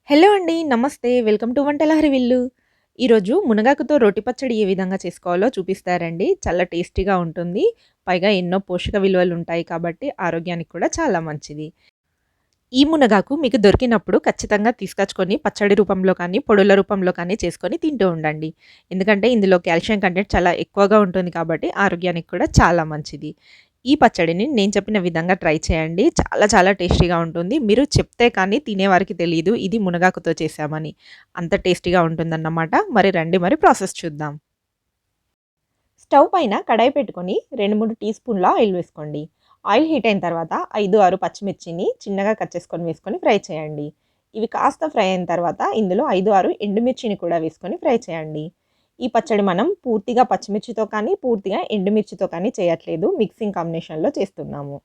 Hello అండి. నమస్తే. Welcome to వంటల హరివిల్లు. ఈరోజు మునగాకుతో రోటి పచ్చడి ఏ విధంగా చేసుకోవాలో చూపిస్తారండి. చాలా టేస్టీగా ఉంటుంది. పైగా ఎన్నో పోషక విలువలుంటాయి కాబట్టి ఆరోగ్యానికి కూడా చాలా మంచిది. ఈ మునగాకు మీకు దొరికినప్పుడు ఖచ్చితంగా తీసుకొచ్చుకొని పచ్చడి రూపంలో కానీ, పొడుల రూపంలో కానీ చేసుకొని తింటూ ఉండండి. ఎందుకంటే ఇందులో కాల్షియం కంటెంట్ చాలా ఎక్కువగా ఉంటుంది కాబట్టి ఆరోగ్యానికి కూడా చాలా మంచిది. ఈ పచ్చడిని నేను చెప్పిన విధంగా ట్రై చేయండి. చాలా చాలా టేస్టీగా ఉంటుంది. మీరు చెప్తే కానీ తినేవారికి తెలీదు ఇది మునగాకుతో చేశామని. అంత టేస్టీగా ఉంటుందన్నమాట. మరి రండి ప్రాసెస్ చూద్దాం. స్టవ్ పైన కడాయి పెట్టుకొని 2, 3 టీ స్పూన్ల ఆయిల్ వేసుకోండి. ఆయిల్ హీట్ అయిన తర్వాత 5, 6 పచ్చిమిర్చిని చిన్నగా కట్ చేసుకొని వేసుకొని ఫ్రై చేయండి. ఇవి కాస్త ఫ్రై అయిన తర్వాత ఇందులో 5, 6 ఎండుమిర్చిని కూడా వేసుకొని ఫ్రై చేయండి. ఈ పచ్చడి మనం పూర్తిగా పచ్చిమిర్చితో కానీ, పూర్తిగా ఎండుమిర్చితో కానీ చేయట్లేదు. మిక్సింగ్ కాంబినేషన్‌లో చేస్తున్నాము.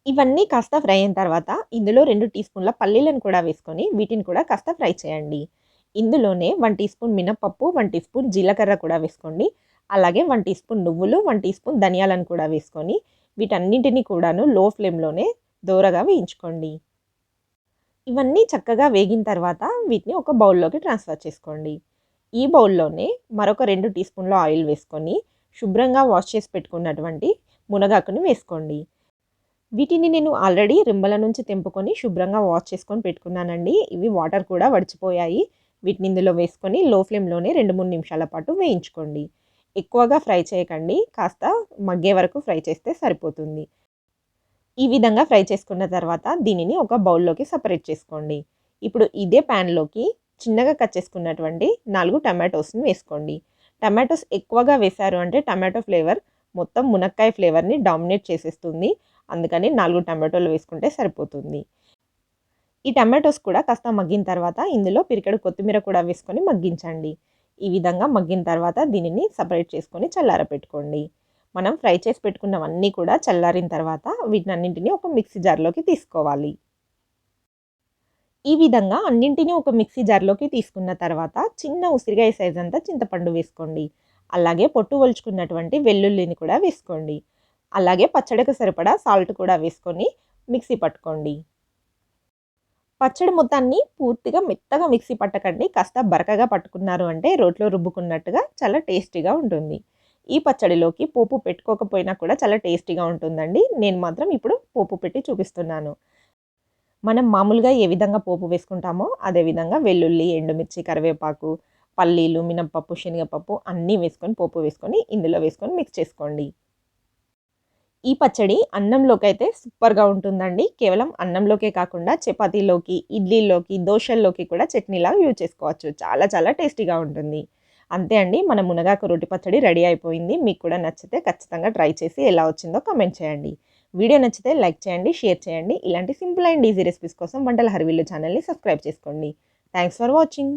ఇవన్నీ కాస్త ఫ్రై అయిన తర్వాత ఇందులో 2 టీ స్పూన్ల పల్లీలను కూడా వేసుకొని వీటిని కూడా కాస్త ఫ్రై చేయండి. ఇందులోనే 1 టీ స్పూన్ మినపప్పు, 1 టీ స్పూన్ జీలకర్ర కూడా వేసుకోండి. అలాగే 1 టీ స్పూన్ నువ్వులు, 1 టీ స్పూన్ ధనియాలను కూడా వేసుకొని వీటన్నింటిని కూడాను లో ఫ్లేమ్‌లోనే దోరగా వేయించుకోండి. ఇవన్నీ చక్కగా వేగిన తర్వాత వీటిని ఒక బౌల్‌లోకి ట్రాన్స్‌ఫర్ చేసుకోండి. ఈ బౌల్‌లోనే మరొక 2 టీ స్పూన్ల ఆయిల్ వేసుకొని శుభ్రంగా వాష్ చేసి పెట్టుకున్నటువంటి మునగాకుని వేసుకోండి. వీటిని నేను ఆల్రెడీ రింబల నుంచి తెంపుకొని శుభ్రంగా వాష్ చేసుకొని పెట్టుకున్నానండి. ఇవి వాటర్ కూడా వడిచిపోయాయి. వీటిని ఇందులో వేసుకొని లో ఫ్లేమ్‌లోనే 2, 3 నిమిషాల పాటు వేయించుకోండి. ఎక్కువగా ఫ్రై చేయకండి. కాస్త మగ్గే వరకు ఫ్రై చేస్తే సరిపోతుంది. ఈ విధంగా ఫ్రై చేసుకున్న తర్వాత దీనిని ఒక బౌల్‌లోకి సెపరేట్ చేసుకోండి. ఇప్పుడు ఇదే ప్యాన్‌లోకి చిన్నగా కట్ చేసుకున్నటువంటి 4 టమాటోస్‌ని వేసుకోండి. టమాటోస్ ఎక్కువగా వేశారు అంటే టమాటో ఫ్లేవర్ మొత్తం మునక్కాయ ఫ్లేవర్‌ని డామినేట్ చేసేస్తుంది. అందుకని 4 టమాటోలు వేసుకుంటే సరిపోతుంది. ఈ టమాటోస్ కూడా కాస్త మగ్గిన తర్వాత ఇందులో పిరికెడు కొత్తిమీర కూడా వేసుకొని మగ్గించండి. ఈ విధంగా మగ్గిన తర్వాత దీనిని సెపరేట్ చేసుకొని చల్లారపెట్టుకోండి. మనం ఫ్రై చేసి పెట్టుకున్నవన్నీ కూడా చల్లారిన తర్వాత వీటినన్నింటిని ఒక మిక్సీ జార్‌లోకి తీసుకోవాలి. ఈ విధంగా అన్నింటిని ఒక మిక్సీ జార్‌లోకి తీసుకున్న తర్వాత చిన్న ఉసిరికాయ సైజ్ అంతా చింతపండు వేసుకోండి. అలాగే పొట్టు ఒలుచుకున్నటువంటి వెల్లుల్లిని కూడా వేసుకోండి. అలాగే పచ్చడికి సరిపడా సాల్ట్ కూడా వేసుకొని మిక్సీ పట్టుకోండి. పచ్చడి మొత్తాన్ని పూర్తిగా మెత్తగా మిక్సీ పట్టకండి. కాస్త బరకగా పట్టుకున్నారు అంటే రోట్లో రుబ్బుకున్నట్టుగా చాలా టేస్టీగా ఉంటుంది. ఈ పచ్చడిలోకి పోపు పెట్టుకోకపోయినా కూడా చాలా టేస్టీగా ఉంటుందండి. నేను మాత్రం ఇప్పుడు పోపు పెట్టి చూపిస్తున్నాను. మనం మామూలుగా ఏ విధంగా పోపు వేసుకుంటామో అదే విధంగా వెల్లుల్లి, ఎండుమిర్చి, కరివేపాకు, పల్లీలు, మినపప్పు, శనగపప్పు అన్నీ వేసుకొని పోపు వేసుకొని ఇందులో వేసుకొని మిక్స్ చేసుకోండి. ఈ పచ్చడి అన్నంలోకైతే సూపర్‌గా ఉంటుందండి. కేవలం అన్నంలోకే కాకుండా చపాతీలోకి, ఇడ్లీలోకి, దోసల్లోకి కూడా చట్నీలాగా యూజ్ చేసుకోవచ్చు. చాలా చాలా టేస్టీగా ఉంటుంది. అంతే అండి. మన మునగాకు రోటి పచ్చడి రెడీ అయిపోయింది. మీకు కూడా నచ్చితే ఖచ్చితంగా ట్రై చేసి ఎలా వచ్చిందో కామెంట్ చేయండి. వీడియో నచ్చితే లైక్ చేయండి, షేర్ చేయండి. ఇలాంటి సింపుల్ అండ్ ఈజీ రెసిపీస్ కోసం వంటల హరివిల్లు ఛానల్‌ని సబ్స్క్రైబ్ చేసుకోండి. Thanks for watching.